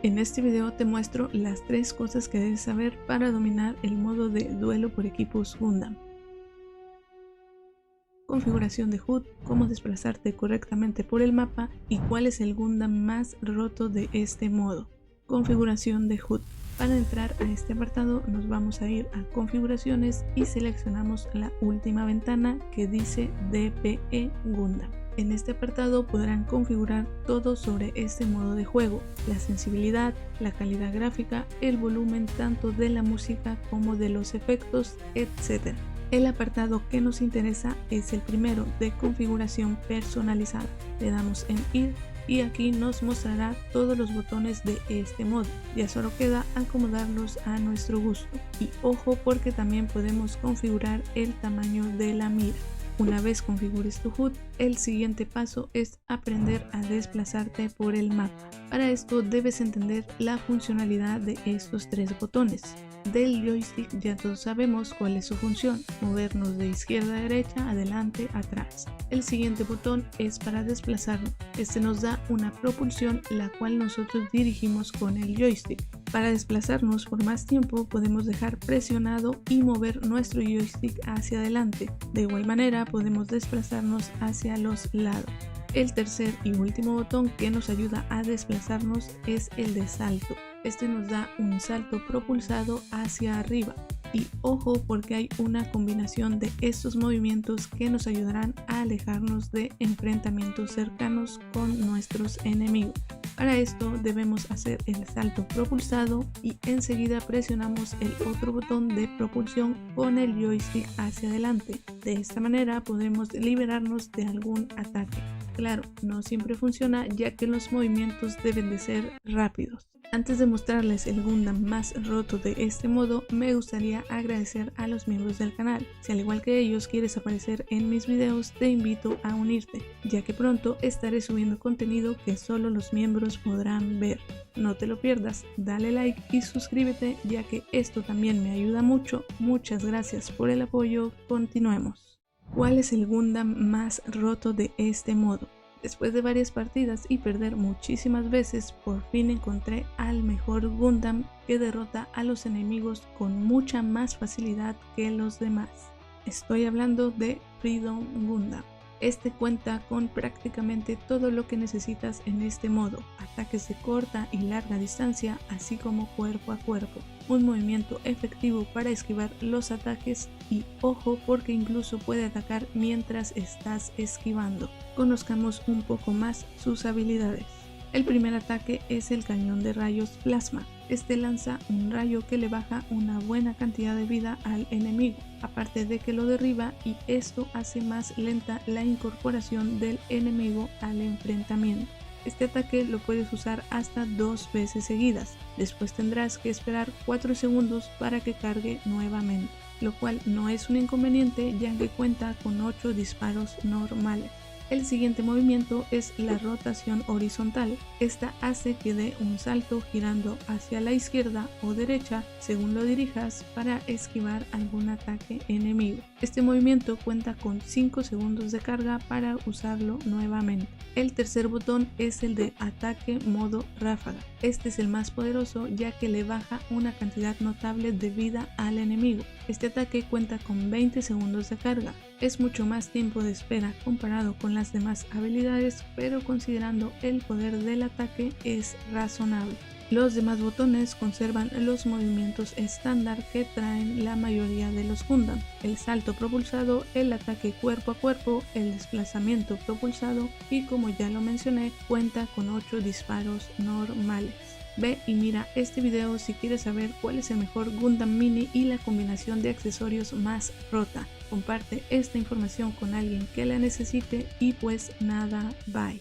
En este video te muestro las 3 cosas que debes saber para dominar el modo de duelo por equipos Gundam. Configuración de HUD, cómo desplazarte correctamente por el mapa y cuál es el Gundam más roto de este modo. Configuración de HUD. Para entrar a este apartado nos vamos a ir a configuraciones y seleccionamos la última ventana que dice DPE Gundam. En este apartado podrán configurar todo sobre este modo de juego: la sensibilidad, la calidad gráfica, el volumen tanto de la música como de los efectos, etc. El apartado que nos interesa es el primero, de configuración personalizada. Le damos en ir y aquí nos mostrará todos los botones de este modo. Ya solo queda acomodarlos a nuestro gusto. Y ojo, porque también podemos configurar el tamaño de la mira. Una vez configures tu HUD, el siguiente paso es aprender a desplazarte por el mapa. Para esto debes entender la funcionalidad de estos 3 botones. Del joystick ya todos sabemos cuál es su función: movernos de izquierda a derecha, adelante, atrás. El siguiente botón es para desplazarnos. Este nos da una propulsión la cual nosotros dirigimos con el joystick. Para desplazarnos por más tiempo podemos dejar presionado y mover nuestro joystick hacia adelante. De igual manera podemos desplazarnos hacia los lados. El tercer y último botón que nos ayuda a desplazarnos es el de salto. Este nos da un salto propulsado hacia arriba. Y ojo, porque hay una combinación de estos movimientos que nos ayudarán a alejarnos de enfrentamientos cercanos con nuestros enemigos. Para esto debemos hacer el salto propulsado y enseguida presionamos el otro botón de propulsión con el joystick hacia adelante. De esta manera podemos liberarnos de algún ataque. Claro, no siempre funciona, ya que los movimientos deben de ser rápidos. Antes de mostrarles el Gundam más roto de este modo, me gustaría agradecer a los miembros del canal. Si al igual que ellos quieres aparecer en mis videos, te invito a unirte, ya que pronto estaré subiendo contenido que solo los miembros podrán ver. No te lo pierdas, dale like y suscríbete, ya que esto también me ayuda mucho. Muchas gracias por el apoyo, continuemos. ¿Cuál es el Gundam más roto de este modo? Después de varias partidas y perder muchísimas veces, por fin encontré al mejor Gundam que derrota a los enemigos con mucha más facilidad que los demás. Estoy hablando de Freedom Gundam. Este cuenta con prácticamente todo lo que necesitas en este modo: ataques de corta y larga distancia, así como cuerpo a cuerpo, un movimiento efectivo para esquivar los ataques y ojo, porque incluso puede atacar mientras estás esquivando. Conozcamos un poco más sus habilidades. El primer ataque es el cañón de rayos plasma. Este lanza un rayo que le baja una buena cantidad de vida al enemigo, aparte de que lo derriba, y esto hace más lenta la incorporación del enemigo al enfrentamiento. Este ataque lo puedes usar hasta 2 veces seguidas, después tendrás que esperar 4 segundos para que cargue nuevamente, lo cual no es un inconveniente ya que cuenta con 8 disparos normales. El siguiente movimiento es la rotación horizontal. Esta hace que dé un salto girando hacia la izquierda o derecha según lo dirijas para esquivar algún ataque enemigo. Este movimiento cuenta con 5 segundos de carga para usarlo nuevamente. El tercer botón es el de ataque modo ráfaga. Este es el más poderoso ya que le baja una cantidad notable de vida al enemigo. Este ataque cuenta con 20 segundos de carga. Es mucho más tiempo de espera comparado con las demás habilidades, pero considerando el poder del ataque es razonable. Los demás botones conservan los movimientos estándar que traen la mayoría de los Gundam: el salto propulsado, el ataque cuerpo a cuerpo, el desplazamiento propulsado y, como ya lo mencioné, cuenta con 8 disparos normales. Ve y mira este video si quieres saber cuál es el mejor Gundam Mini y la combinación de accesorios más rota. Comparte esta información con alguien que la necesite y pues nada, bye.